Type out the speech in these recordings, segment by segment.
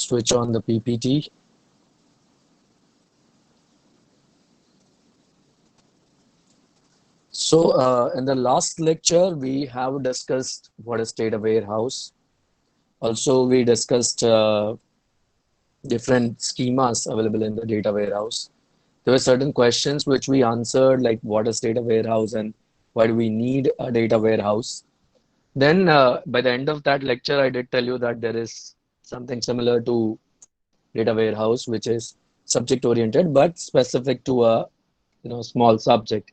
switch on the PPT. So in the last lecture, we have discussed what is data warehouse. Also, we discussed different schemas available in the data warehouse. There were certain questions which we answered, like what is data warehouse and why do we need a data warehouse. Then by the end of that lecture, I did tell you that there is something similar to data warehouse, which is subject oriented but specific to a small subject,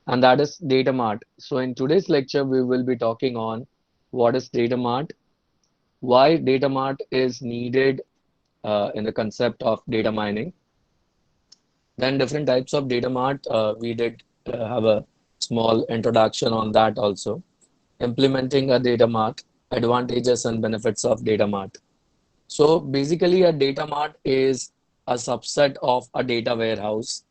and that is data mart. So in today's lecture, we will be talking on what is data mart, why data mart is needed in the concept of data mining, then different types of data mart. We did have a small introduction on that also. Implementing a data mart, advantages and benefits of data mart. So basically, a data mart is a subset of a data warehouse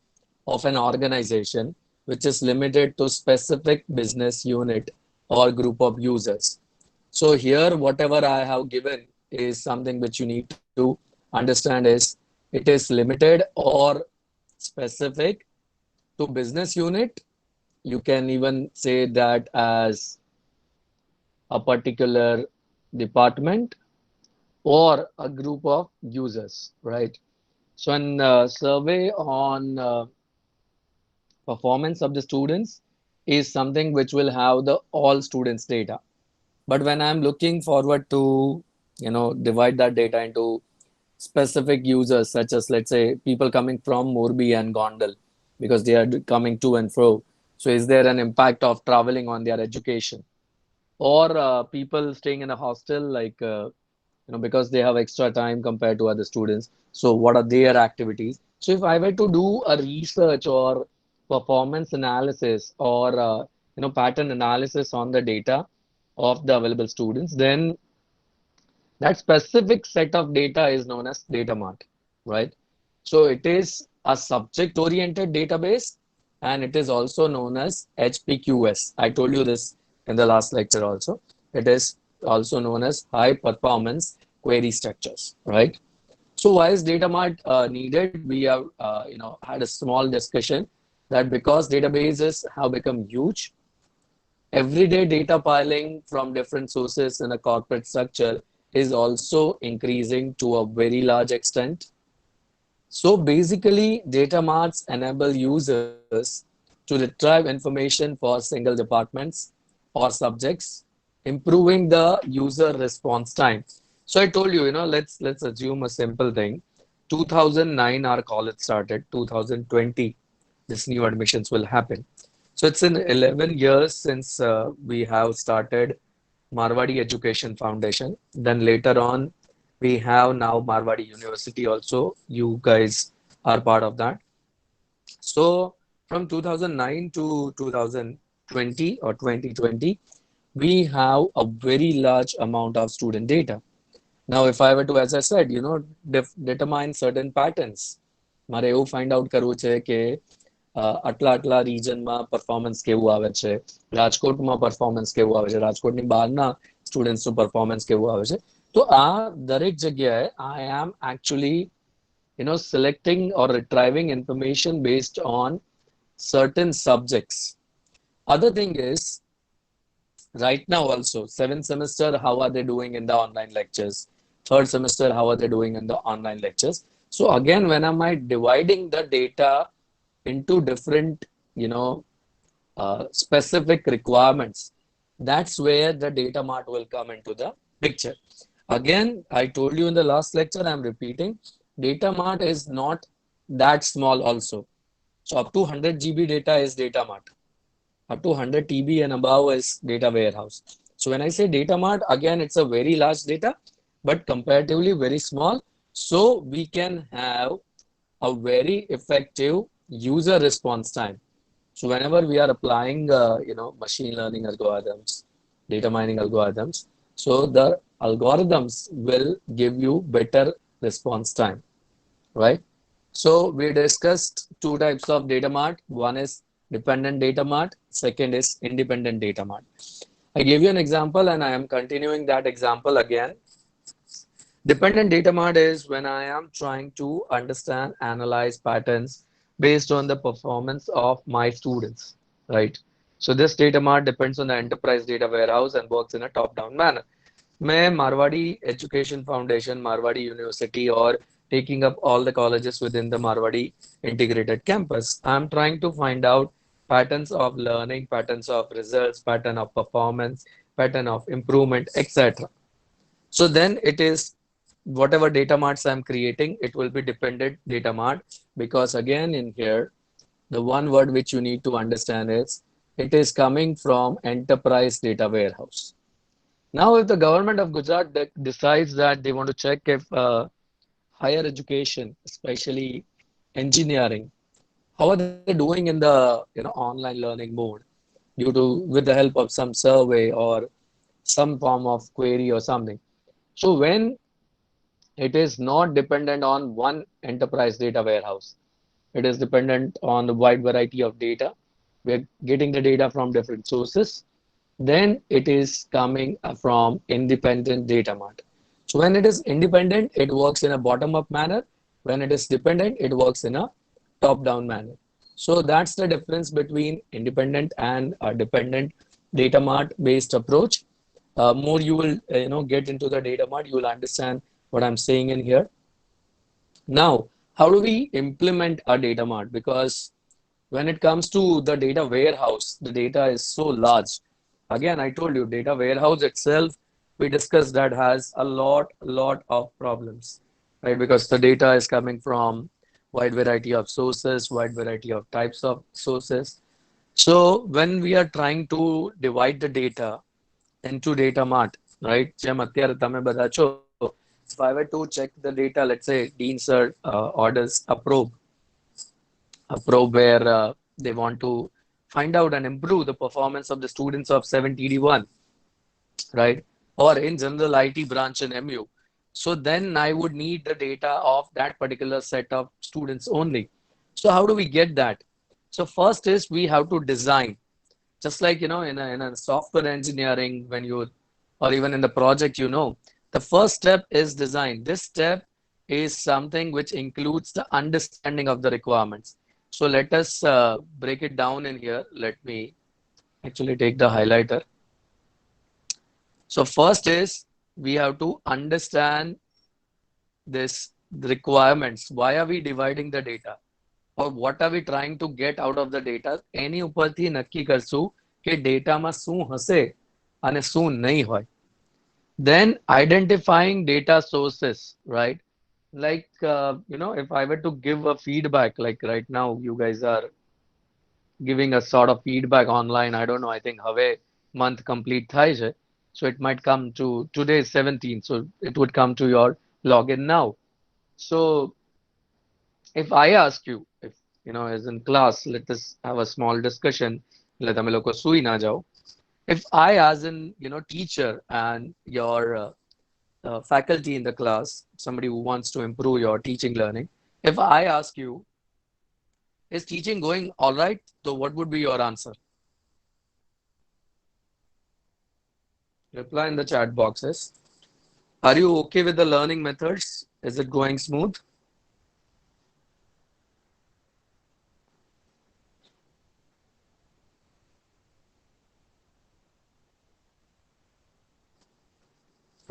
of an organization which is limited to specific business unit or group of users. So here, whatever I have given is something which you need to understand is it is limited or specific to business unit. You can even say that as a particular department or a group of users, right? So, an survey on performance of the students is something which will have the all students data. But when I'm looking forward to, divide that data into specific users, such as let's say people coming from Morbi and Gondal, because they are coming to and fro. So, is there an impact of traveling on their education? Or people staying in a hostel, like because they have extra time compared to other students. So what are their activities? So if I were to do a research or performance analysis or pattern analysis on the data of the available students, then that specific set of data is known as data mart, right? So it is a subject oriented database, and it is also known as HPQS. I told you this in the last lecture also. It is also known as high performance query structures, right? So why is data mart needed? We have had a small discussion that because databases have become huge, everyday data piling from different sources in a corporate structure is also increasing to a very large extent. So basically, data marts enable users to retrieve information for single departments or subjects, improving the user response time. So I told you, let's assume a simple thing. 2009, our college started. 2020, this new admissions will happen. So it's in 11 years since we have started Marwadi Education Foundation. Then later on, we have now Marwadi University also. You guys are part of that. So from 2009 to 2020 or 2020, we have a very large amount of student data. Now, if I were to, as I said, determine certain patterns, મારે એવું find out કરવું છે કે આટલા આટલા રિજનમાં performance કેવું આવે છે, રાજકોટમાં પરફોર્મન્સ કેવું આવે છે, રાજકોટની બહારના સ્ટુડન્ટ્સનું પરફોર્મન્સ કેવું આવે છે. તો આ દરેક જગ્યાએ I am actually selecting or retrieving information based on certain subjects. Other thing is, right now also, seventh semester, how are they doing in the online lectures? Third semester, how are they doing in the online lectures? So again, when am I dividing the data into different, specific requirements, that's where the data mart will come into the picture. Again, I told you in the last lecture, I'm repeating, data mart is not that small also. So up to 100 GB data is data mart. Up to 100 TB and above is data warehouse. So when I say data mart, again, it's a very large data, but comparatively very small. So we can have a very effective user response time. So whenever we are applying, machine learning algorithms, data mining algorithms, so the algorithms will give you better response time, right? So we discussed two types of data mart. One is dependent data mart. Second is independent data mart. I gave you an example and I am continuing that example again. Dependent data mart is when I am trying to understand, analyze patterns based on the performance of my students, right? So this data mart depends on the enterprise data warehouse and works in a top-down manner. मैं Marwadi Education Foundation, Marwadi University, or taking up all the colleges within the Marwadi integrated campus, I'm trying to find out patterns of learning, patterns of results, pattern of performance, pattern of improvement, etc. So then it is whatever data marts I'm creating, it will be dependent data mart, because again in here, the one word which you need to understand is it is coming from enterprise data warehouse. Now, if the government of Gujarat decides that they want to check if higher education, especially engineering, how are they doing in the online learning mode due to with the help of some survey or some form of query or something. So when it is not dependent on one enterprise data warehouse. It is dependent on the wide variety of data. We're getting the data from different sources. Then it is coming from independent data mart. So when it is independent, it works in a bottom-up manner. When it is dependent, it works in a top-down manner. So that's the difference between independent and a dependent data mart based approach. More you will get into the data mart, you will understand what I'm saying in here. Now, how do we implement a data mart? Because when it comes to the data warehouse, the data is so large. Again, I told you, data warehouse itself, we discussed that has a lot of problems, right? Because the data is coming from wide variety of sources, wide variety of types of sources. So when we are trying to divide the data into data mart, right? જેમ અત્યારે તમે બધા છો, if I were to check the data, let's say Dean sir orders a probe where they want to find out and improve the performance of the students of 7TD1, right? Or in general IT branch in MU. So then I would need the data of that particular set of students only. So how do we get that? So first is we have to design, just like in a software engineering, when you or even in the project, the first step is design. This step is something which includes the understanding of the requirements. So let us break it down in here. Let me actually take the highlighter. So first is we have to understand this requirements. Why are we dividing the data? Or what are we trying to get out of the data? એની ઉપરથી નક્કી કરશું કે ડેટામાં શું હશે અને શું નહીં હોય. Then identifying data sources, right? Like, if I were to give a feedback, like right now, you guys are giving a sort of feedback online. I don't know. I think હવે month complete થાય છે. So it might come to today is 17th. So it would come to your login now. So if I ask you, if as in class, let us have a small discussion. એટલે તમે લોકો સૂઈ ના જાઓ. If I, as in teacher and your faculty in the class, somebody who wants to improve your teaching learning, if I ask you, is teaching going all right? So what would be your answer? Reply in the chat boxes. Are you okay with the learning methods? Is it going smooth?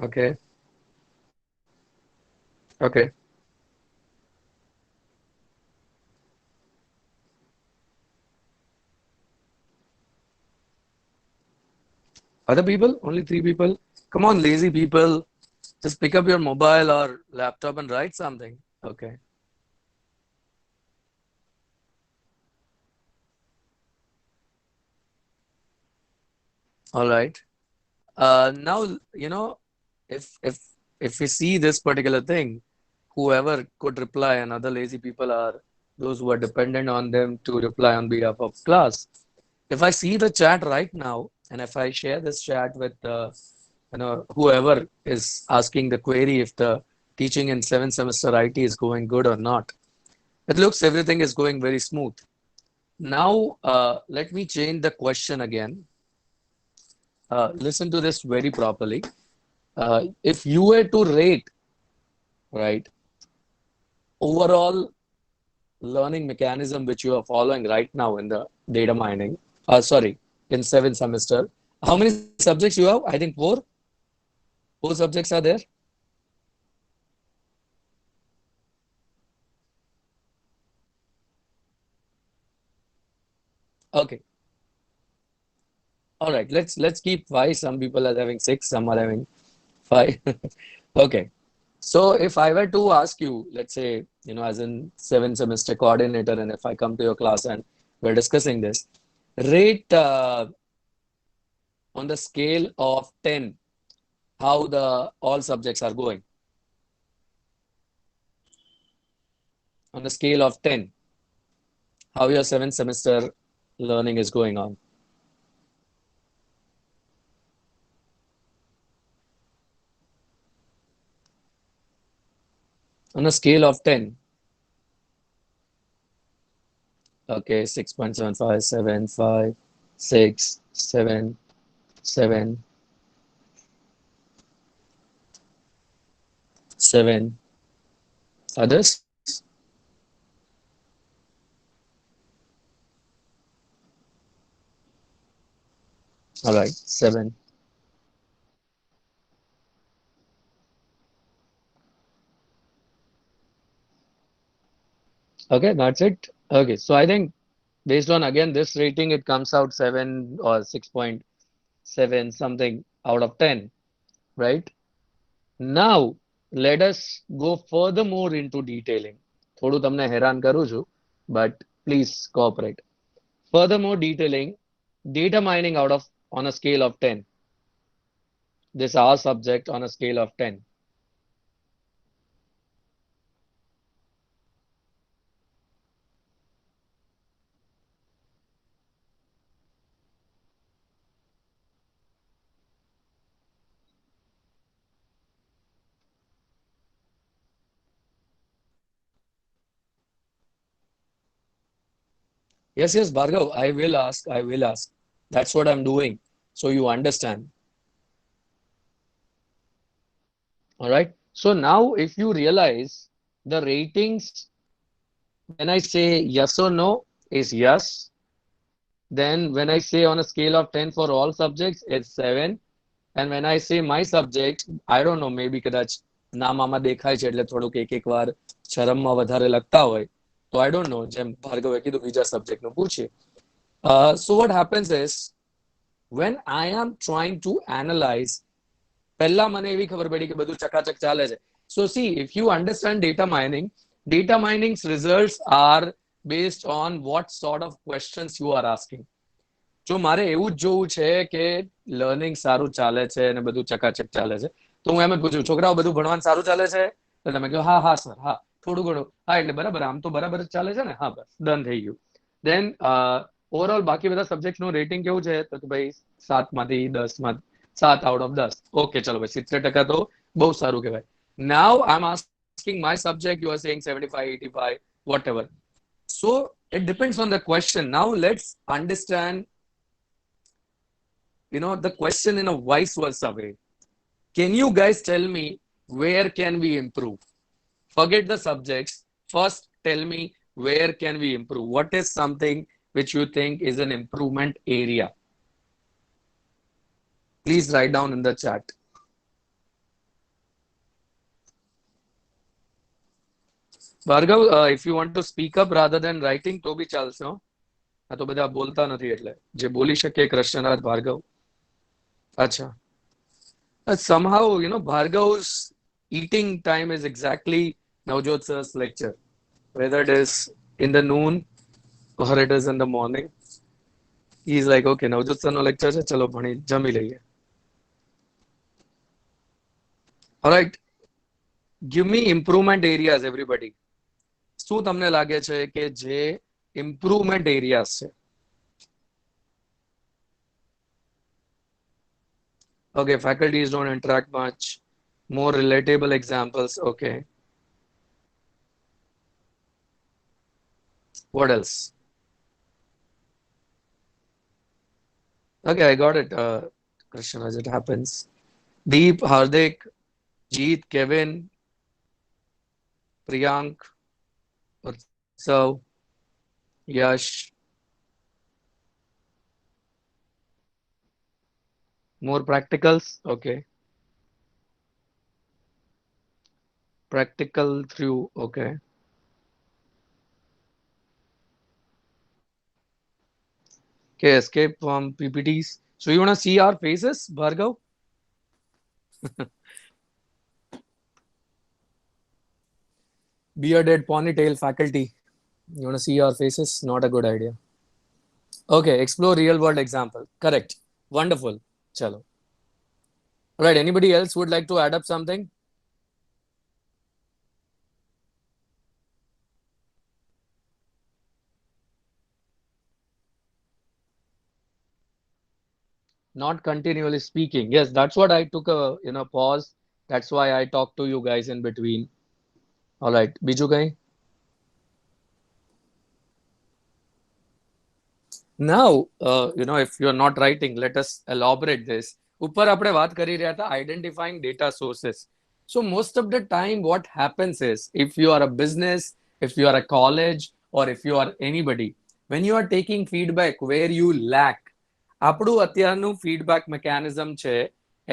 Okay. Okay. Other people? Only three people? Come on, lazy people. Just pick up your mobile or laptop and write something. Okay. All right. Now, if if we see this particular thing, whoever could reply and other lazy people are those who are dependent on them to reply on behalf of class. If I see the chat right now, and if I share this chat with whoever is asking the query if the teaching in 7th semester IT is going good or not, it looks everything is going very smooth. Now, let me change the question again. Listen to this very properly. If you were to rate right? Overall learning mechanism which you are following right now in the data mining, sorry, in seventh semester. How many subjects you have? I think four. Four subjects are there. Okay. All right. Let's keep five. Some people are having six. Some are having five. Okay. So if I were to ask you, let's say, as in seventh semester coordinator, and if I come to your class and we're discussing this, rate on the scale of 10 how the all subjects are going. On the scale of 10, how your seventh semester learning is going on. On a scale of 10, okay, 6.75, 7, 5, 6, 7, 7, 7. Others? All right, 7. Okay, that's it. Okay, so I think based on again this rating, it comes out 7 or 6.7 something out of 10, right? Now, let us go furthermore into detailing. થોડું તમને હેરાન કરું છું, but please cooperate. Furthermore detailing, data mining out of on a scale of 10. This our subject on a scale of 10. Yes, yes, Bhargav, I will ask. I will ask. That's what I'm doing. So you understand. All right. So now if you realize the ratings, when I say yes or no is yes. Then when I say on a scale of 10 for all subjects, it's 7. And when I say my subject, I don't know, maybe કદાચ નામામાં દેખાય છે એટલે થોડુંક એક વાર શરમમાં વધારે લગતા હોય. તો I don't know, જેમ ભાર્ગવે કીધું બીજા સબ્જેક્ટનું પૂછીએ. So what happens is, when I am trying to analyze, પહેલા મને એવી ખબર પડી કે બધું ચકાચક ચાલે છે. So see, if you understand data mining's results are based on what sort of questions you are asking. જો મારે એવું જ જોવું છે કે લર્નિંગ સારું ચાલે છે અને બધું ચકાચક ચાલે છે, તો હું એમ જ પૂછું, છોકરાઓ બધું ભણવાનું સારું ચાલે છે? તો તમે કહો હા હા સર, હા થોડું ઘણું, હા એટલે બરાબર, આમ તો બરાબર જ ચાલે છે ને, હા બસ ડન થઈ ગયું. દેન ઓવરઓલ બાકી બધા સબ્જેક્ટનું રેટિંગ કેવું છે? તો કે ભાઈ 7 માંથી 10 માં 7 out of 10. ઓકે ચલો ભાઈ 70% તો બહુ સારું કહેવાય. Now I am asking my subject, you are saying 75, 85, whatever. So it depends on the question. Now let's understand, the question in a vice versa way. Can you guys tell me where can we improve? Forget the subjects. First, tell me where can we improve? What is something which you think is an improvement area? Please write down in the chat. Bhargav, if you want to speak up rather than writing, તો બી ચાલશે હો. આ તો બધા બોલતા નથી એટલે જે બોલી શકે કૃષ્ણરાજ ભાર્ગવ. અચ્છા. Somehow, Bhargav's eating time is exactly Navjot sir's lecture, whether it is in the noon or it is in the morning. He's like, okay, Navjot sir no lecture છે, ચલો ભણી જમી લઈએ. All right, give me improvement areas, everybody. શું તમને લાગે છે કે જે improvement areas છે? Okay, faculties don't interact much. More relatable examples. Okay. What else? Okay, I got it. Krishna, as it happens. Deep, Hardik, Jeet, Kevin, Priyank, Utsav, Yash. More practicals? Okay. Practical through. Okay. Okay, escape from PPTs. So you want to see our faces, Bhargav? Bearded ponytail faculty. You want to see our faces? Not a good idea. Okay, explore real world example. Correct. Wonderful. Chalo. Right. Anybody else would like to add up something? Not continually speaking. Yes, that's what I took a pause. That's why I talked to you guys in between. All right. Biju kai? Now, if you're not writing, let us elaborate this. ઉપર આપણે વાત કરી રહ્યા હતા identifying data sources. So most of the time, what happens is if you are a business, if you are a college, or if you are anybody, when you are taking feedback where you lack, આપણું અત્યારનું feedback mechanism છે,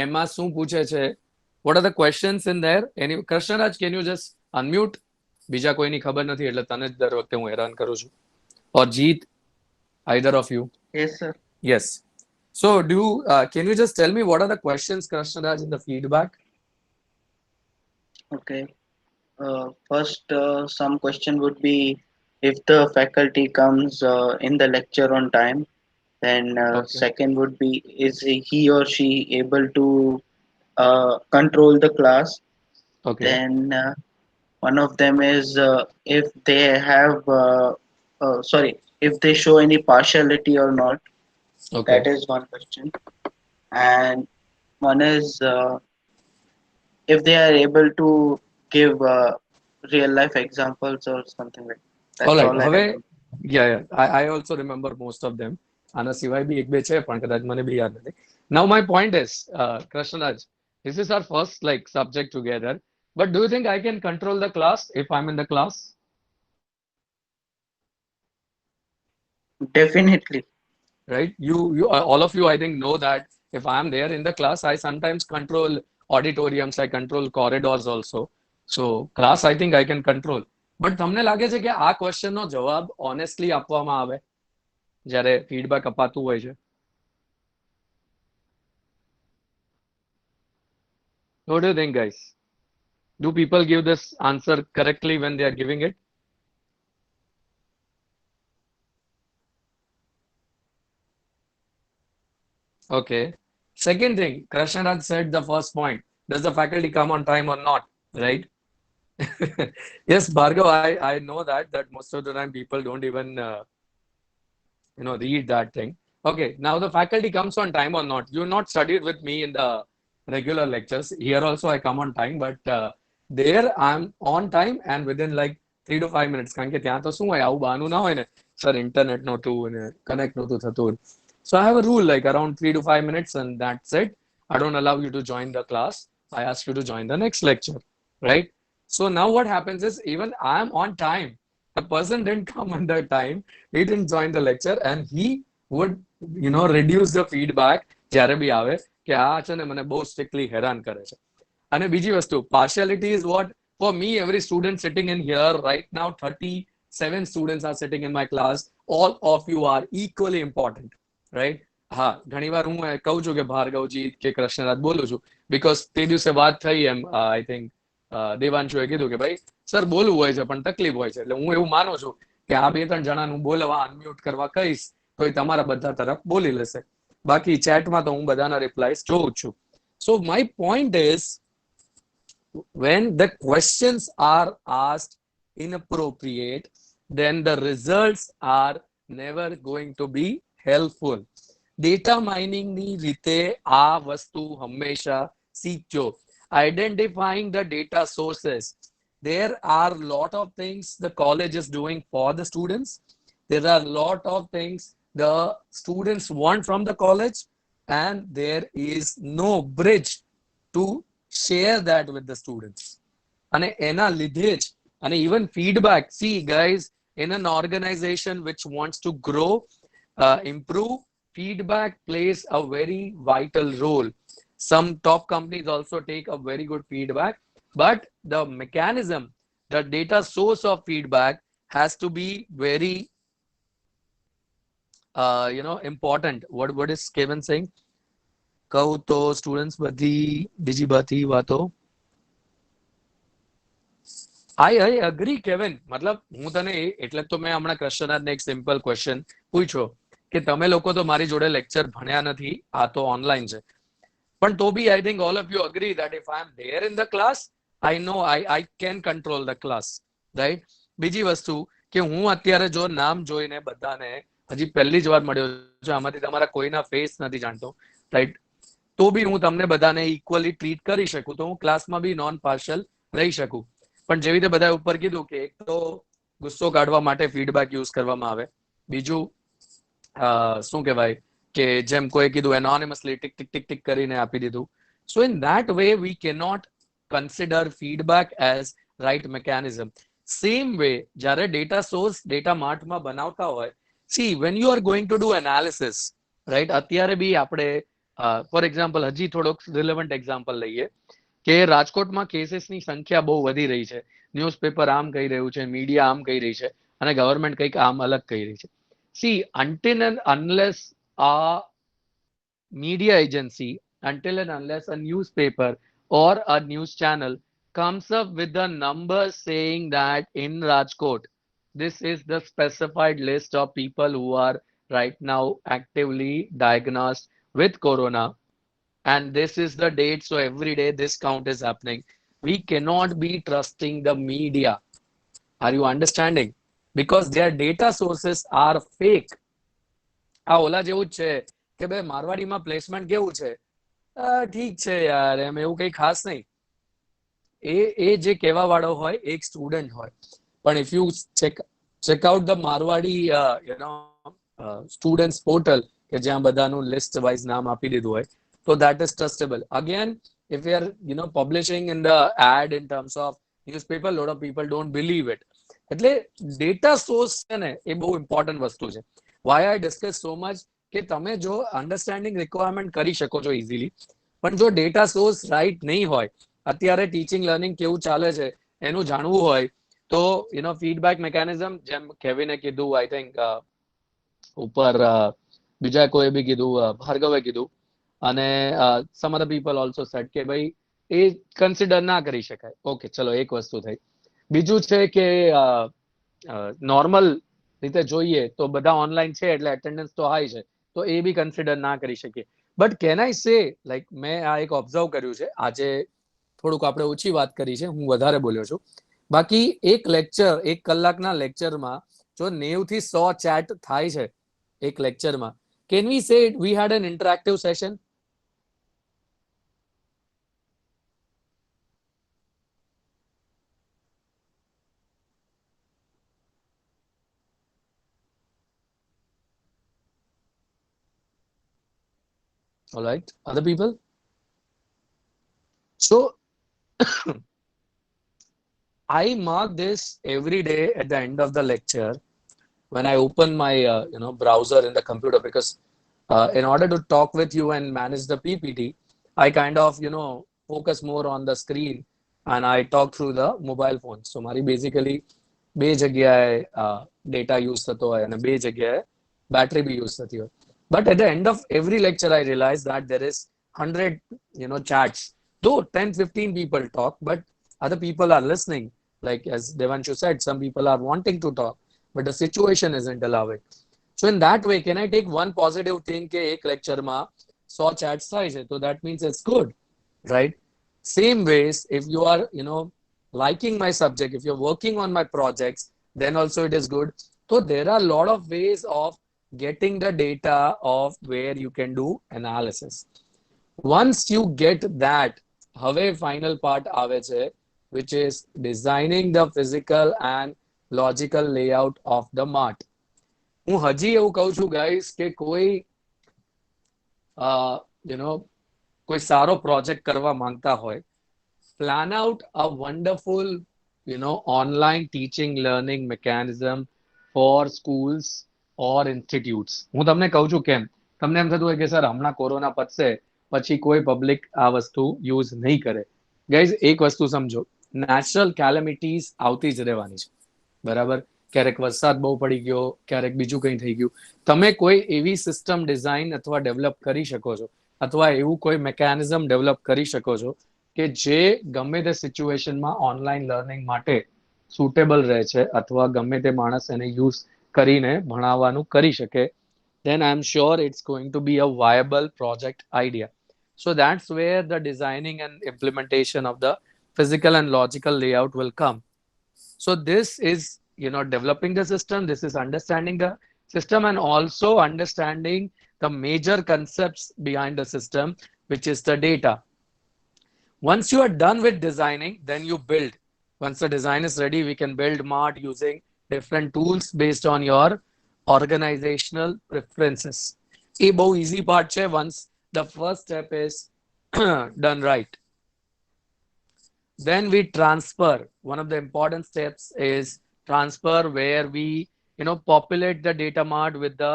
એમાં શું પૂછે છે? What are the questions in there? Krishnaraj, can you just unmute? બીજા કોઈની ખબર નથી એટલે તને જ દર વખતે હું હેરાન કરું છું. Or Jeet, either of you. Yes, sir. Yes. So can you just tell me what are the questions, Krishnaraj, in the feedback? Okay. First, some question would be if the faculty comes in the lecture on time. Then Okay. second would be is he or she able to control the class. Okay. Then one of them is if they have sorry if they show any partiality or not. Okay. That is one question. And one is if they are able to give real life examples or something like that. All That's right. all I હવે remember. yeah. I also remember most of them. આના સિવાય બી એક બે છે પણ કદાચ મને બી યાદ નથી. Now my point is, Krishnaraj, this is our first like subject together. But do you think I can control the class if I'm in the class? Definitely. Right? You all of you, I think, know that if I'm there in the class, I sometimes control auditoriums, I control corridors also. So class, I think I can control. But તમને લાગે છે કે આ question નો જવાબ honestly આપવામાં આવે જ્યારે feedback અપાતું હોય છે? What do you think, guys? Do people give this answer correctly when they are giving it? Okay. Second thing, Krishnaraj said the first point. Does the faculty come on time or not? Right? Yes, Bhargav, I know that most of the time people don't even read that thing. Okay, now the faculty comes on time or not. You're not studied with me in the regular lectures. Here also I come on time, but there I'm on time and within like 3 to 5 minutes. કારણ કે ત્યાં તો શું હોય આવું બહાનું ના હોય ને સર ઇન્ટરનેટ નહોતું અને કનેક્ટ નહોતું થતું. So I have a rule like around 3 to 5 minutes and that's it. I don't allow you to join the class. I ask you to join the next lecture, right? So now what happens is even I'm on time. The person didn't come on the time. He didn't join the lecture and he would, reduce the feedback જ્યારે બી આવે કે આ છે ને મને બહુ strictly હેરાન કરે છે. અને બીજી વસ્તુ, partiality is what? For me, every student sitting in here right now, 37 students are sitting in my class. All of you are equally important, right? હા, ઘણી વાર હું કહું છું કે ભાર્ગવજી કે કૃષ્ણરાજ બોલું છું because તે દિવસે વાત થઈ એમ આઈ થિંક દેવાંશુએ કીધું કે ભાઈ સર બોલવું હોય છે પણ તકલીફ હોય છે એટલે હું એવું માનું છું કે આ બે ત્રણ જણાનું બોલવા અનમ્યુટ કરવા કહીશ તો એ તમારા બધા તરફ બોલી લેશે. બાકી ચેટમાં તો હું બધાના રિપ્લાયસ જોઉં જ છું. So my point is, when the questions are asked inappropriate, then the results are never going to be helpful. Data mining ની રીતે આ વસ્તુ હંમેશા શીખજો. Identifying the data sources. There are a lot of things the college is doing for the students. There are a lot of things the students want from the college, and there is no bridge to share that with the students. અને એના લીધે જ And even feedback. See, guys, in an organization which wants to grow, improve, feedback plays a very vital role. Some top companies also take a very good feedback, but the mechanism, the data source of feedback has to be very, important. What is Kevin saying? કહું તો students બધી બીજી બધી વાતો I agree, Kevin. મતલબ હું તને એટલે તો મેં હમણાં કૃષ્ણનાથને એક સિમ્પલ ક્વેશ્ચન પૂછ્યો કે તમે લોકો તો મારી જોડે લેક્ચર ભણ્યા નથી, આ તો ઓનલાઈન છે. પણ તો બી I think all of you agree that if I am there in the class, I know I can control the class, right? બીજી વસ્તુ કે હું અત્યારે જો નામ જોઈને બધાને હજી પહેલી જ વાર મળ્યો છે, આમાંથી તમારા કોઈના ફેસ નથી જાણતો, રાઈટ? તો બી હું તમને બધાને ઇક્વલી ટ્રીટ કરી શકું, તો હું ક્લાસમાં બી નોન પાર્શલ રહી શકું. પણ જેવી રીતે બધા ઉપર કીધું કે એક તો ગુસ્સો કાઢવા માટે ફીડબેક યુઝ કરવામાં આવે, બીજું શું કહેવાય કે જેમ કોઈ કીધું anonymously tick tick tick tick કરીને આપી દીધું. So in that way we cannot consider feedback as right mechanism. Same way જ્યારે ડેટા સોર્સ ડેટા માર્ટમાં બનાવતા હોય, see when you are going to do analysis, right? અત્યારે બી આપણે ફોર એક્ઝામ્પલ હજી થોડોક રિલેવન્ટ એક્ઝામ્પલ લઈએ કે રાજકોટમાં કેસીસની સંખ્યા બહુ વધી રહી છે, ન્યૂઝપેપર આમ કહી રહ્યું છે, મીડિયા આમ કહી રહી છે, અને ગવર્મેન્ટ કંઈક આમ અલગ કહી રહી છે. See, until and unless a media agency, until and unless a newspaper or a news channel comes up with the numbers saying that in Rajkot, this is the specified list of people who are right now actively diagnosed with corona, and this is the date, so every day this count is happening. We cannot be trusting the media. Are you understanding? Because their data sources are fake. આ ઓલા જેવું જ છે કે ભાઈ મારવાડીમાં placement કેવું છે, ઠીક છે યાર, એમ એવું કઈ ખાસ નહીં. એ જે કહેવા વાળો હોય એક સ્ટુડન્ટ હોય, પણ if you check out the Marwari students portal કે જ્યાં બધાનું લિસ્ટ વાઇઝ નામ આપી દીધું હોય, તો that is trustable. Again, if we are publishing in the ad in terms of newspaper, lot of people don't believe it. એટલે ડેટા સોર્સ છે ને એ બહુ ઇમ્પોર્ટન્ટ વસ્તુ છે. Why I discuss so much કે તમે જો અન્ડરસ્ટેન્ડિંગ રિક્વાયરમેન્ટ કરી શકો છો ઇઝીલી, પણ જો ડેટા સોર્સ રાઈટ નહીં હોય, અત્યારે ટીચિંગ લર્નિંગ કેવું ચાલે છે એનું જાણવું હોય, તો ફીડબેક મિકેનિઝમ જેમ કેવિને કીધું, આઈ થિંક ઉપર બીજા કોઈ બી કીધું, ભાર્ગવે કીધું, અને સમ અધર પીપલ ઓલ્સો સેડ કે ભાઈ એ કન્સિડર ના કરી શકાય. ઓકે, ચલો એક વસ્તુ થઈ. બીજું છે કે નોર્મલ રીતે જોઈએ તો બધા ઓનલાઈન છે એટલે એટેન્ડન્સ તો હાઈ છે, તો એ બી કન્સિડર ના કરી શકીએ. બટ કેન આઈ સે, લાઈક મેં આ એક ઓબ્ઝર્વ કર્યું છે, આજે થોડુંક આપણે ઓછી વાત કરી છે, હું વધારે બોલ્યો છું. બાકી એક લેક્ચર, 1 કલાકના લેક્ચરમાં જો 90 થી 100 ચેટ થાય છે એક લેક્ચરમાં, can we say we had an interactive session? All right, other people? So I mark this every day at the end of the lecture when I open my browser in the computer, because in order to talk with you and manage the PPT, I kind of focus more on the screen and I talk through the mobile phone. So મારી basically બે જગ્યાએ data use થતો હોય અને બે જગ્યાએ battery બી use થતી હોય. But at the end of every lecture, I realize that there is 100 chats. Though 10-15 people talk, but other people are listening. Like as Devanshu said, some people are wanting to talk, but the situation isn't allowing. So in that way, can I take one positive thing કે એક lectureમાં 100 chats થાય છે, so that means it's good, right? Same ways, if you are liking my subject, if you're working on my projects, then also it is good. So there are a lot of ways of getting the data of where you can do analysis. Once you get that, હવે final part આવે છે, which is designing the physical and logical layout of the mart. હું હજી એવું કહું છું guys કે કોઈ કોઈ સારો પ્રોજેક્ટ કરવા માંગતા હોય, plan out a wonderful online teaching learning mechanism for schools or institutes. હું તમને કહું છું કેમ તમને એમ થતું હોય કે સર હમણાં કોરોના પતશે પછી કોઈ પબ્લિક આ વસ્તુ યુઝ નહીં કરે. ગાઈઝ એક વસ્તુ સમજો, નેચરલ કેલેમિટીઝ આવતી જ રહેવાની છે, બરાબર? ક્યારેક વરસાદ બહુ પડી ગયો, ક્યારેક બીજું કંઈ થઈ ગયું. તમે કોઈ એવી સિસ્ટમ ડિઝાઇન અથવા ડેવલપ કરી શકો છો, અથવા એવું કોઈ મેકેનિઝમ ડેવલપ કરી શકો છો કે જે ગમે તે સિચ્યુએશનમાં ઓનલાઈન લર્નિંગ માટે સુટેબલ રહે છે, અથવા ગમે તે માણસ એને યુઝ કરીને ભણાવવાનું કરી શકે, then I'm sure it's going to be a viable project idea. So that's where the designing and implementation of the physical and logical layout will come. So this is, developing the system, this is understanding the system, and also understanding the major concepts behind the system, which is the data. Once you are done with designing, then you build. Once the design is ready, we can build Mart using different tools based on your organizational preferences. A બહુ easy part છે once the first step is done right. Then we transfer. One of the important steps is transfer, where we populate the data mart with the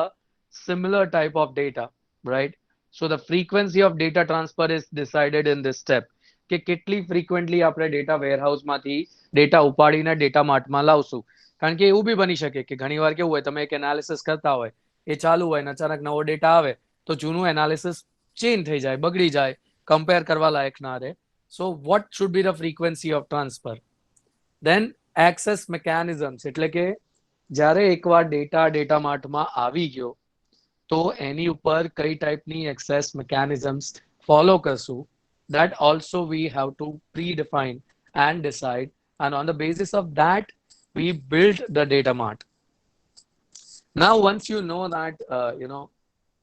similar type of data, right? So the frequency of data transfer is decided in this step, કે કેટલી frequently આપણે data વેરહાઉસમાંથી data ઉપાડીને data માર્ટમાં લાવશું. કારણ કે એવું બી બની શકે કે ઘણીવાર કેવું હોય, તમે એક એનાલિસિસ કરતા હોય, એ ચાલુ હોય ને અચાનક નવો ડેટા આવે તો જૂનું એનાલિસિસ ચેન્જ થઈ જાય, બગડી જાય, કમ્પેર કરવા લાયક ના રહે. So what should be the frequency of transfer? Then access mechanisms, એટલે કે જ્યારે એકવાર ડેટા માર્ટમાં આવી ગયો તો એની ઉપર કઈ ટાઈપની એક્સેસ મિકેનિઝમ્સ ફોલો કરશું, that also we have to predefine and decide, and on the basis of that we build the data mart. Now once you know that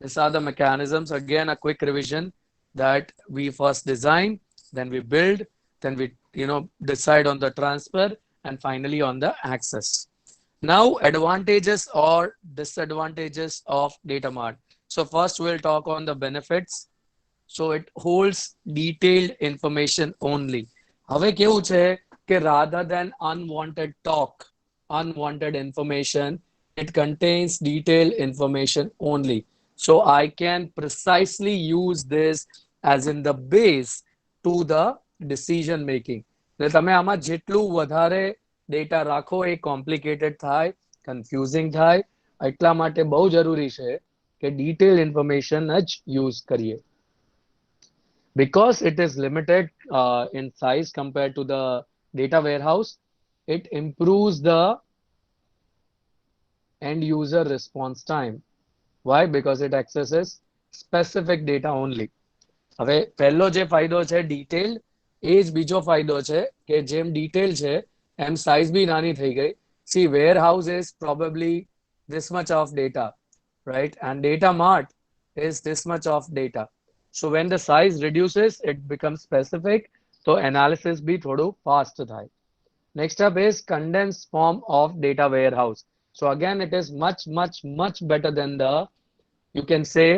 these are the mechanisms, again a quick revision, that we first design, then we build, then we decide on the transfer, and finally on the access. Now advantages or disadvantages of data mart. So first we'll talk on the benefits. So it holds detailed information only. હવે કેવું છે કે rather than unwanted talk, unwanted information, it contains detailed information only. So I can precisely use this as in the base to the decision making. એટલે તમે આમાં જેટલું વધારે data રાખો એ કોમ્પ્લિકેટેડ થાય, કન્ફ્યુઝિંગ થાય. એટલા માટે બહુ જરૂરી છે કે ડિટેલ ઇન્ફોર્મેશન જ યુઝ કરીએ. Because it is limited in size compared to the data warehouse, it improves the end user response time. Why? Because it accesses specific data only. હવે પહેલો જે ફાયદો છે ડિટેલ, એ જ બીજો ફાયદો છે કે જેમ ડિટેલ છે એમ સાઇઝ બી નાની થઈ ગઈ. See, warehouse is probably this much of data, right? And data mart is this much of data. So when the size reduces, it becomes specific. So analysis be thodu fast થાય. Next up is condensed form of data warehouse. So again, it is much better than the, you can say,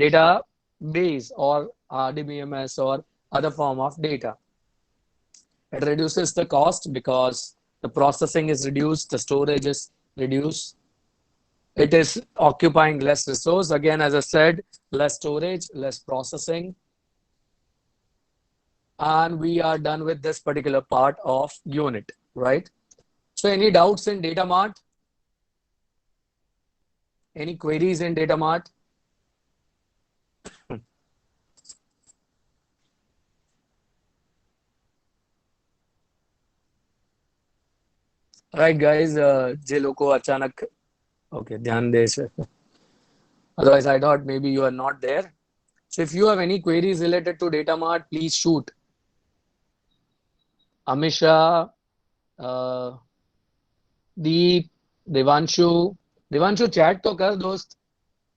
database or RDBMS or other form of data. It reduces the cost because the processing is reduced, the storage is reduced. It is occupying less resource. Again, as I said, less storage, less processing. And we are done with this particular part of unit, right? So any doubts in data mart? Any queries in data mart? Right, guys, જે લોકો અચાનક okay ધ્યાન દે છે, otherwise I thought maybe you are not there. So if you have any queries related to data mart, please shoot. Amisha, Deep, Devanshu chat તો કર દોસ્ત,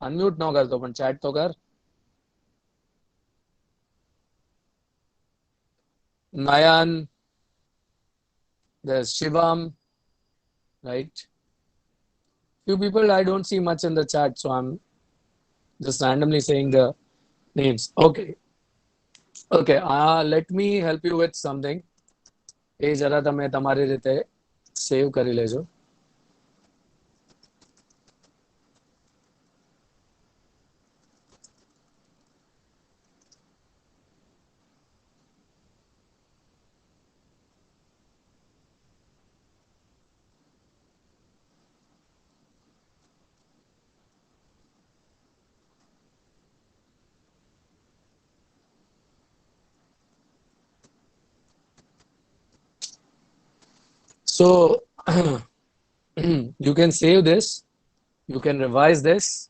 unmute ન કરતો પણ chat તો કર. Nayan, there's Shivam, right? Few people I don't see much in the chat, so I'm just randomly saying the names. Okay. Let me help you with something. એ જરા તમે તમારી રીતે સેવ કરી લેજો. So you can save this, you can revise this,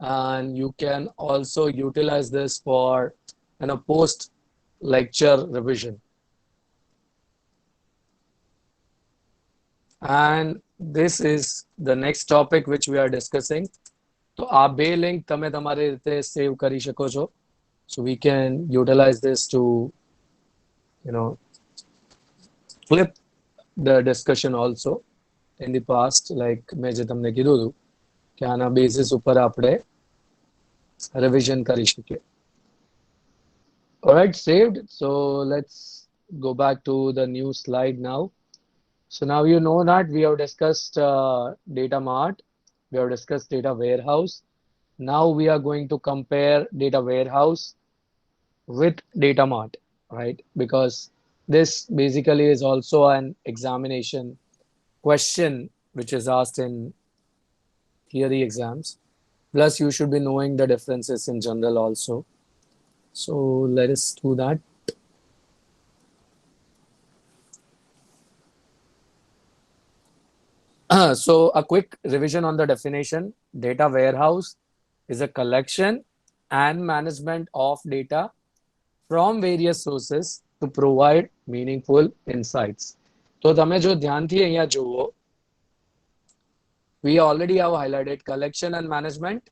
and you can also utilize this for post lecture revision. And this is the next topic which we are discussing. તો આ બે link તમે તમારી રીતે સેવ કરી શકો છો. So we can utilize this to you know flip the discussion also in the past, like મેં જે તમને કીધું હતું કે આના બેસિસ ઉપર આપણે revision કરી શકીએ. All right, saved. So let's go back to the new slide now. So now you know that we have discussed data mart, we have discussed data warehouse. Now we are going to compare data warehouse with data mart, right? Because this basically is also an examination question which is asked in theory exams. Plus, you should be knowing the differences in general also. So let us do that. So a quick revision on the definition. Data warehouse is a collection and management of data from various sources to provide meaningful insights. તો તમે જો ધ્યાનથી અહીંયા જુઓ, we already have highlighted collection and management,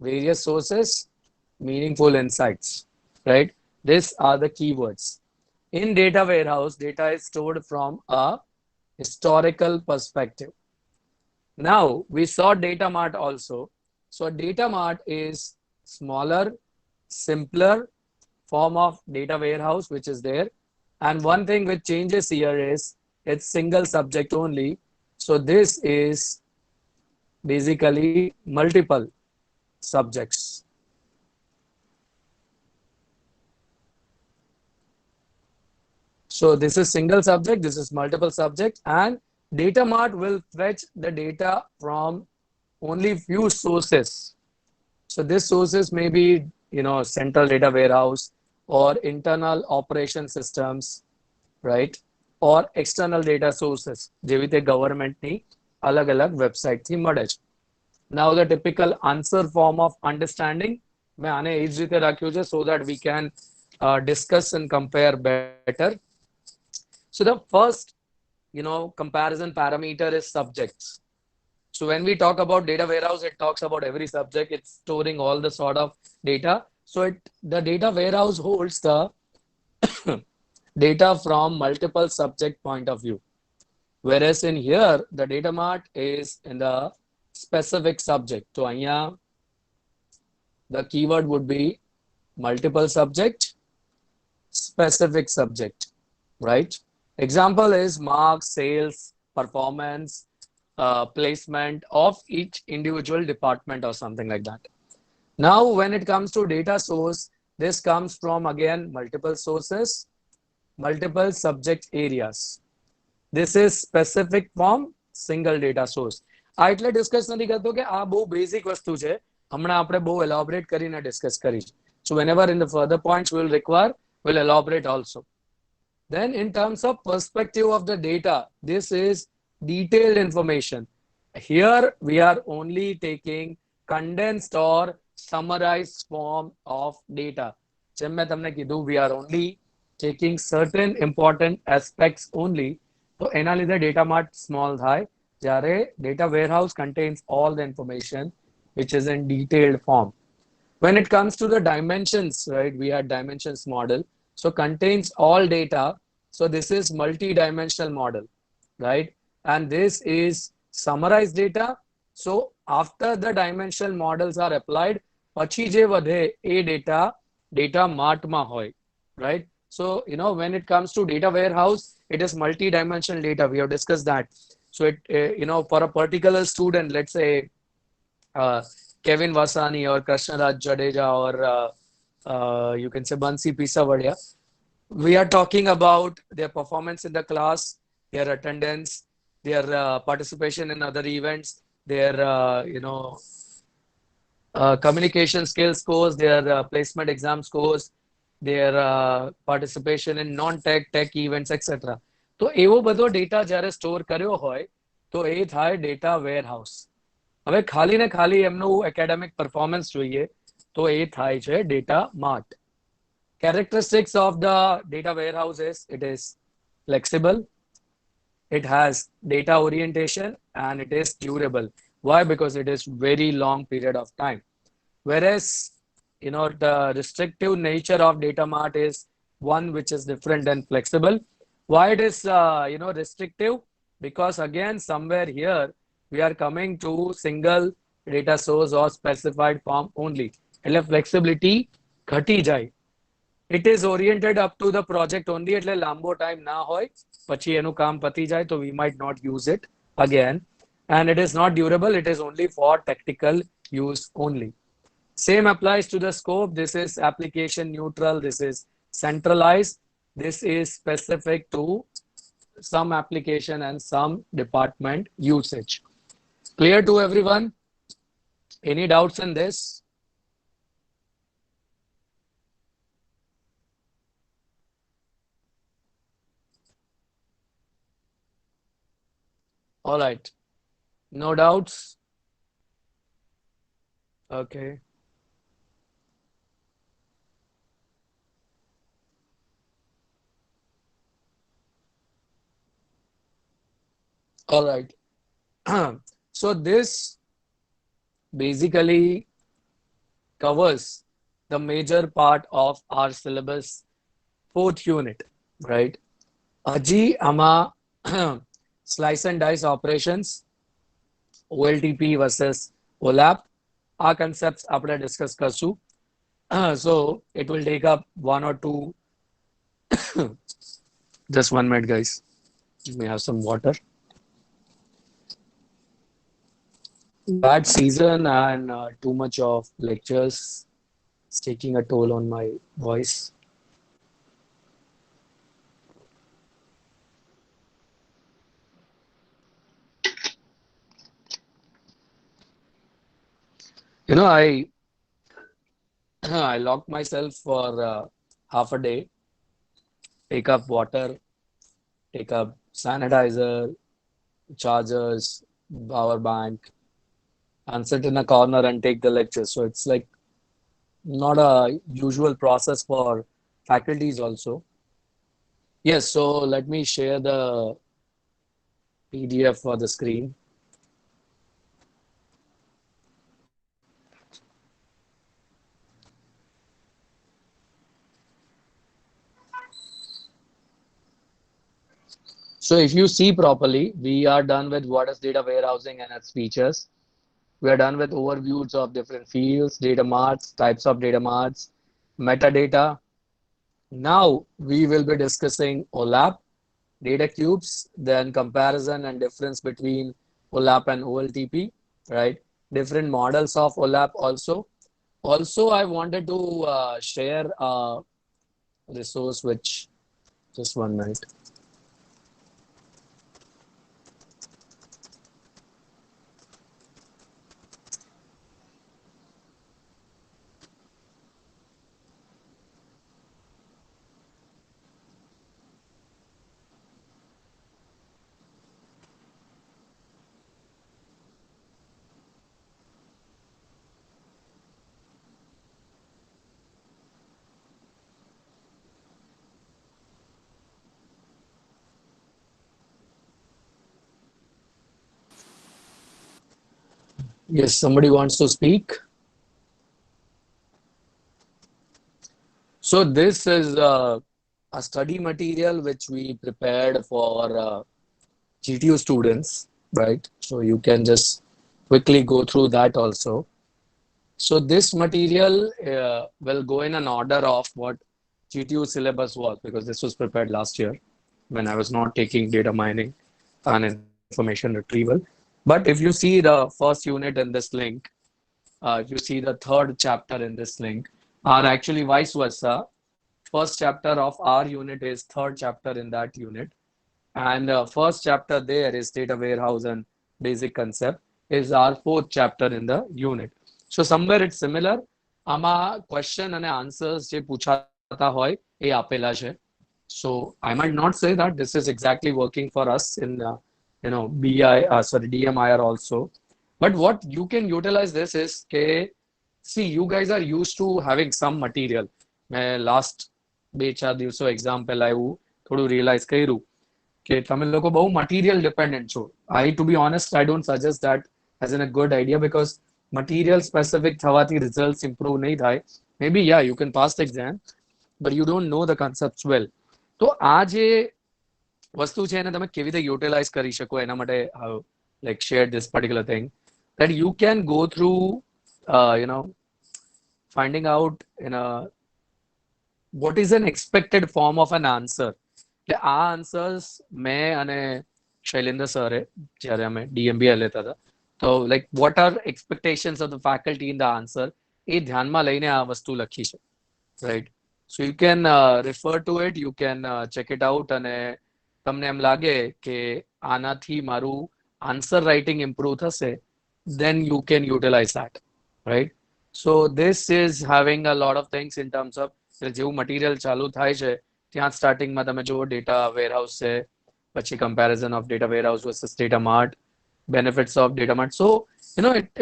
various sources, meaningful insights, right? These are the keywords. In data warehouse, data is stored from a historical perspective. Now we saw data mart also. So data mart is smaller, simpler form of data warehouse which is there. And one thing which changes here is it's single subject only. So this is basically multiple subjects. So this is single subject, this is multiple subject, and data mart will fetch the data from only few sources. So these sources may be, central data warehouse or internal operation systems, right? Or external data sources, જેવી રીતે ગવર્મેન્ટની અલગ-અલગ વેબસાઇટથી મળે છે. Now the typical answer form of understanding, મેં આને એ જ રીતે રાખ્યું છે so that we can discuss and compare better. So the first, comparison parameter is subjects. So when we talk about data warehouse, it talks about every subject. It's storing all the sort of data. So the data warehouse holds the data from multiple subject point of view. Whereas in here, the data mart is in the specific subject. So અહીંયા the keyword would be multiple subject, specific subject, right? Example is marks, sales, performance, placement of each individual department or something like that. Now, when it comes to data source, this comes from again multiple sources, multiple subject areas. This is specific form, single data source. આ એટલે discuss નથી કરતો કે આ બહુ basic વસ્તુ છે, હમણાં આપણે બહુ એલોબરેટ કરીને ડિસ્કસ કરી. So whenever in the further points we'll require, we'll elaborate also. Then in terms of perspective of the data, this is detailed information. Here we are only taking condensed or summarized form of data. જેમ મેં તમને કીધું, we are only taking certain important aspects only. તો એના લીધે data mart small થાય, જ્યારે data warehouse contains all the information which is in detailed form. When it comes to the dimensions, right, we had dimensions model. So contains all data. So this is multi-dimensional model, right? And this is summarized data. So after the dimensional models are applied, પછી જે વધે એ data mart માં હોય, right? So, when it comes to data warehouse, it is multi-dimensional data. We have discussed that. So for a particular student, let's say uh, Kevin Vasani or Krishnaraj Jadeja or you can say Bansi Pisavadia, we are talking about their performance in the class, their attendance, their participation in other events, their communication skills scores, their placement exam scores, their participation in non-tech tech events, etc. તો એવો બધો data જ્યારે store કર્યો હોય તો એ થાય data warehouse. હવે ખાલી ને ખાલી એમનું એકેડેમિક પરફોર્મન્સ જોઈએ તો એ થાય છે data Mart. Characteristics of the data warehouse is it is flexible, it has data orientation, and it is durable. Why? Because it is very long period of time. Whereas, the restrictive nature of data mart is one which is different and flexible. Why it is, restrictive? Because again, somewhere here, we are coming to single data source or specified form only. એટલે flexibility ઘટી જાય. It is oriented up to the project only. એટલે લાંબો time ના હોય. પછી એનું કામ પતી જાય તો we might not use it again. And it is not durable. It is only for technical use only. Same applies to the scope. This is application neutral. This is centralized. This is specific to some application and some department usage. Clear to everyone? Any doubts in this? All right. No doubts? Okay. All right. So this basically covers the major part of our syllabus, fourth unit, right? Aji ama slice and dice operations, OLTP versus OLAP. Our concepts આપણે discuss કરશું. So it will take up one or two. Just 1 minute, guys. Let me have some water. Bad season and too much of lectures. It's taking a toll on my voice. I I locked myself for half a day. Take up water, take up sanitizer, chargers, power bank, and sit in a corner and take the lecture. So it's like not a usual process for faculties also. Yes, so let me share the PDF for the screen. So if you see properly, we are done with what is data warehousing and its features. We are done with overviews of different fields, data marts, types of data marts, metadata. Now we will be discussing OLAP, data cubes, then comparison and difference between OLAP and OLTP, right? Different models of OLAP also. Also, I wanted to share a resource which, just 1 minute. Yes, somebody wants to speak. So this is a study material which we prepared for GTU students, right? So you can just quickly go through that also. So this material will go in an order of what GTU syllabus was, because this was prepared last year when I was not taking data mining and information retrieval. But if you see the first unit in this link, if you see the third chapter in this link, are actually vice versa. First chapter of our unit is third chapter in that unit. And first chapter there is data warehouse and basic concept is our fourth chapter in the unit. So somewhere it's similar. આમાં question અને answers જે પૂછાતા હોય એ આપેલા છે. So I might not say that this is exactly working for us in BI, sorry, DMIR also. But what you can utilize this is કે see, you guys are used to having some material. મેં last 2-4 દિવસો example આવ્યું, થોડું realize કર્યું કે તમે લોકો બહુ મટીરિયલ ડિપેન્ડન્ટ છો. To be honest, I don't suggest that as an a good idea, because material specific થવાથી રિઝલ્ટ ઇમ્પ્રુવ નહીં થાય. Maybe yeah you can pass the exam, but you don't know the concept well. તો આ જે વસ્તુ છે એને તમે કેવી રીતે યુટિલાઇઝ કરી શકો, એના માટે like share this particular thing that you can go through, finding out what is an expected form of an answer. એટલે આ આન્સર્સ મેં અને શૈલેન્દ્ર સરે જ્યારે અમે ડીએમબીઆઈ લેતા હતા, તો like what are expectations of the faculty in the answer, એ ધ્યાનમાં લઈને આ વસ્તુ લખી છે, right? So you can refer to it, you can check it out, અને તમને એમ લાગે કે આનાથી મારું આન્સર રાઇટિંગ ઇમ્પ્રુવ થશે, then you can utilize that, right? So this is having a lot of things in terms of જેવું material ચાલુ થાય છે ત્યાં સ્ટાર્ટિંગમાં તમે જુઓ ડેટા વેરહાઉસ છે, પછી comparison of data warehouse versus data Mart, benefits of data mart. So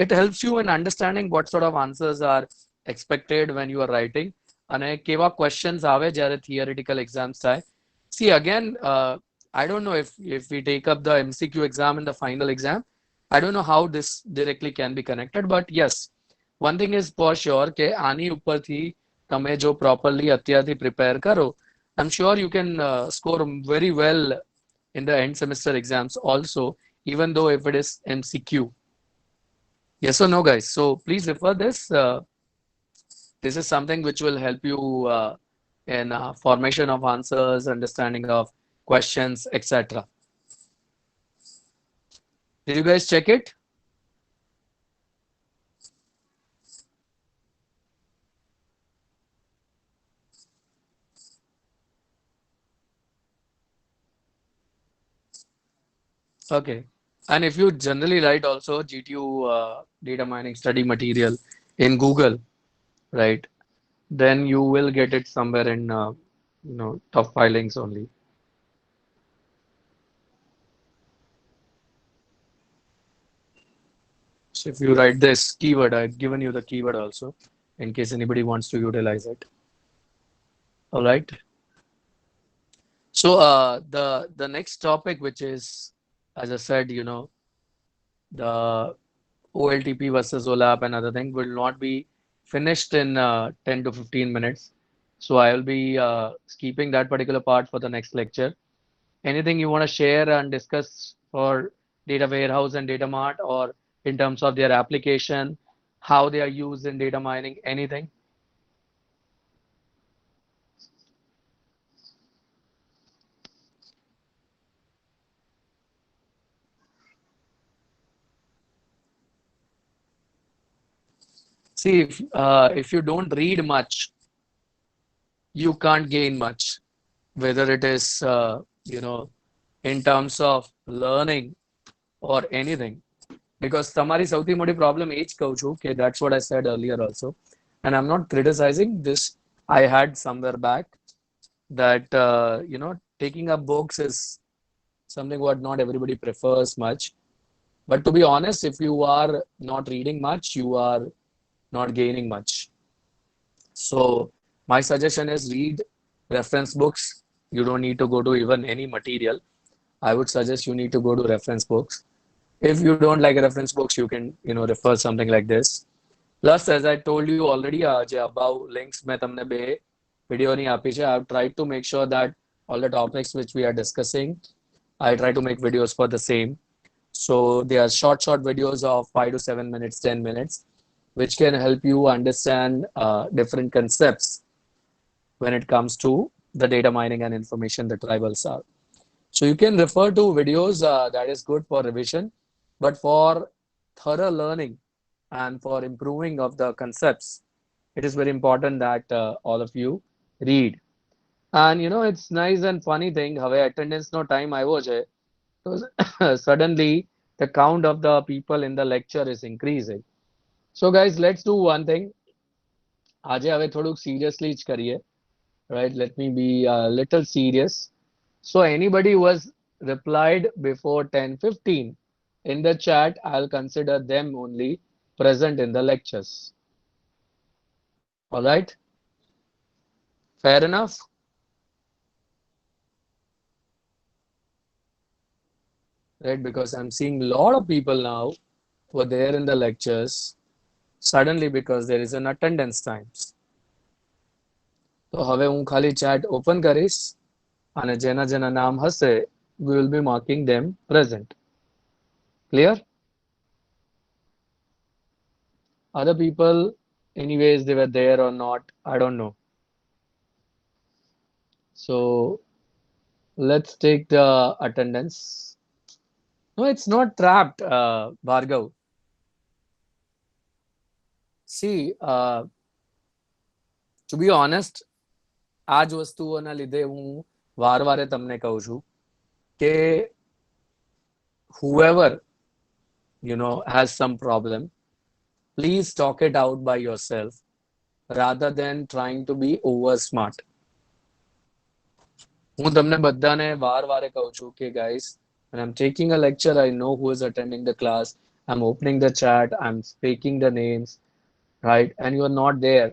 it helps you in understanding what sort of answers are expected when you are writing, અને કેવા questions આવે જ્યારે theoretical exams થાય. See again, I don't know if we take up the MCQ exam in the final exam, I don't know how this directly can be connected, but yes, one thing is for sure કે આની ઉપરથી તમે જો properly અત્યારથી prepare કરો, I'm sure you can score very well in the end semester exams also, even though if it is MCQ. Yes or no, guys? So please refer this. This is something which will help you in formation of answers, understanding of questions, etc. Did you guys check it? Okay. And if you generally write also GTU data mining study material in Google, right, then you will get it somewhere in top filings only. So if you write this keyword, I've given you the keyword also in case anybody wants to utilize it. All right. So the next topic, which is, as I said, the OLTP versus OLAP and other thing will not be finished in 10 to 15 minutes. So I will be skipping that particular part for the next lecture. Anything you want to share and discuss for data warehouse and data mart, or in terms of their application, how they are used in data mining, anything? See, if you don't read much, you can't gain much, whether it is, in terms of learning or anything. Because તમારી સૌથી મોટી problem એ જ કહું છું કે that's what I said earlier also. And I'm not criticizing this. I had somewhere back that, taking up books is something what not everybody prefers much. But to be honest, if you are not reading much, you are not gaining much. So my suggestion is read reference books. You don't need to go to even any material. I would suggest you need to go to reference books. If you don't like reference books, you can, refer something like this. Plus, as I told you already, જે above links મેં તમને બે વિડીયોની આપી છે. I've tried to make sure that all the topics which we are discussing, I try to make videos for the same. So they are short videos of 5 to 7 minutes, 10 minutes, which can help you understand different concepts when it comes to the data mining and information the tribals are. So you can refer to videos that is good for revision, but for thorough learning and for improving of the concepts, it is very important that all of you read. And it's nice and funny thing, હવે attendance no time આવ્યો છે. So suddenly the count of the people in the lecture is increasing. So guys, let's do one thing. આજે હવે થોડુંક seriously જ કરીએ. Right? Let me be a little serious. So anybody who has replied before 10:15 in the chat, I'll consider them only present in the lectures. All right? Fair enough? Right? Because I'm seeing a lot of people now who are there in the lectures suddenly because there is an attendance times. તો હવે હું ખાલી chat open કરીશ અને જેના જેના નામ હશે, we will be marking them present. Clear? Other people, anyways, they were there or not, I don't know. So let's take the attendance. No, it's not trapped, Bhargav. See, to be honest, આ જ વસ્તુઓના લીધે હું વારે તમને કહું છું કે whoever has some problem, please talk it out by yourself rather than trying to be over smart. હું તમને બધાને વારે કહું છું કે guys, when I'm taking a lecture, I know who is attending the class. I'm opening the chat, I'm speaking the names, right? And you're not there.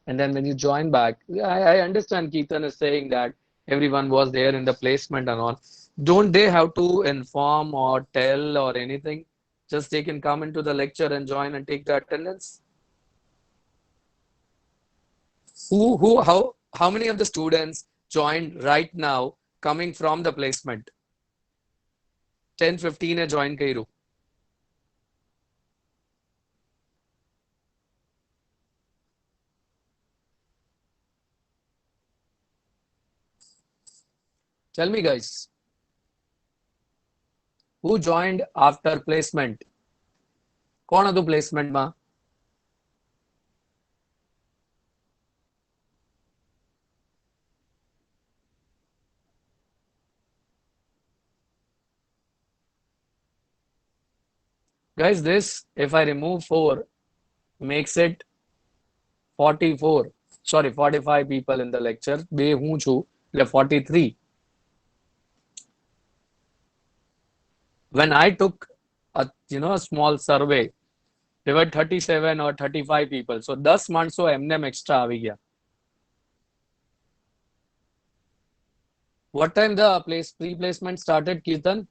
And then when you join back, I understand Keetan is saying that everyone was there in the placement and all. Don't they have to inform or tell or anything? Just they can come into the lecture and join and take the attendance. How many of the students joined right now coming from the placement? 10:15 A join કર્યું. Tell me guys, who joined after placement? કોણ હતું પ્લેસમેન્ટમાં? Guys, this, if I remove 4, makes it 44. Sorry, 45 people in the lecture. બે હું છું, એટલે 43. When I took a small survey, there were 37 or 35 people. So 10 માણસો એમને extra આવી ગયા. What time the pre-placement started, Kirtan?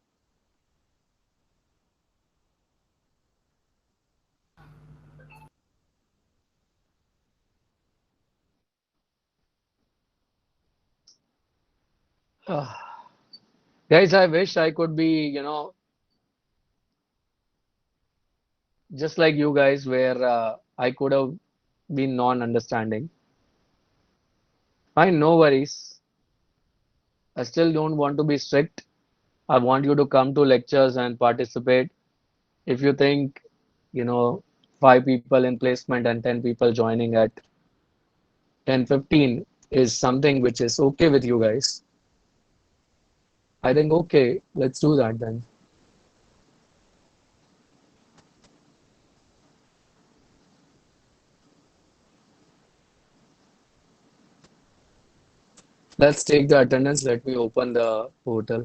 Guys, I wish I could be, just like you guys, where I could have been non-understanding. Fine, no worries. I still don't want to be strict. I want you to come to lectures and participate. If you think, you know, 5 people in placement and 10 people joining at 10:15 is something which is okay with you guys, I think, okay, let's do that then. Let's take the attendance. Let me open the portal.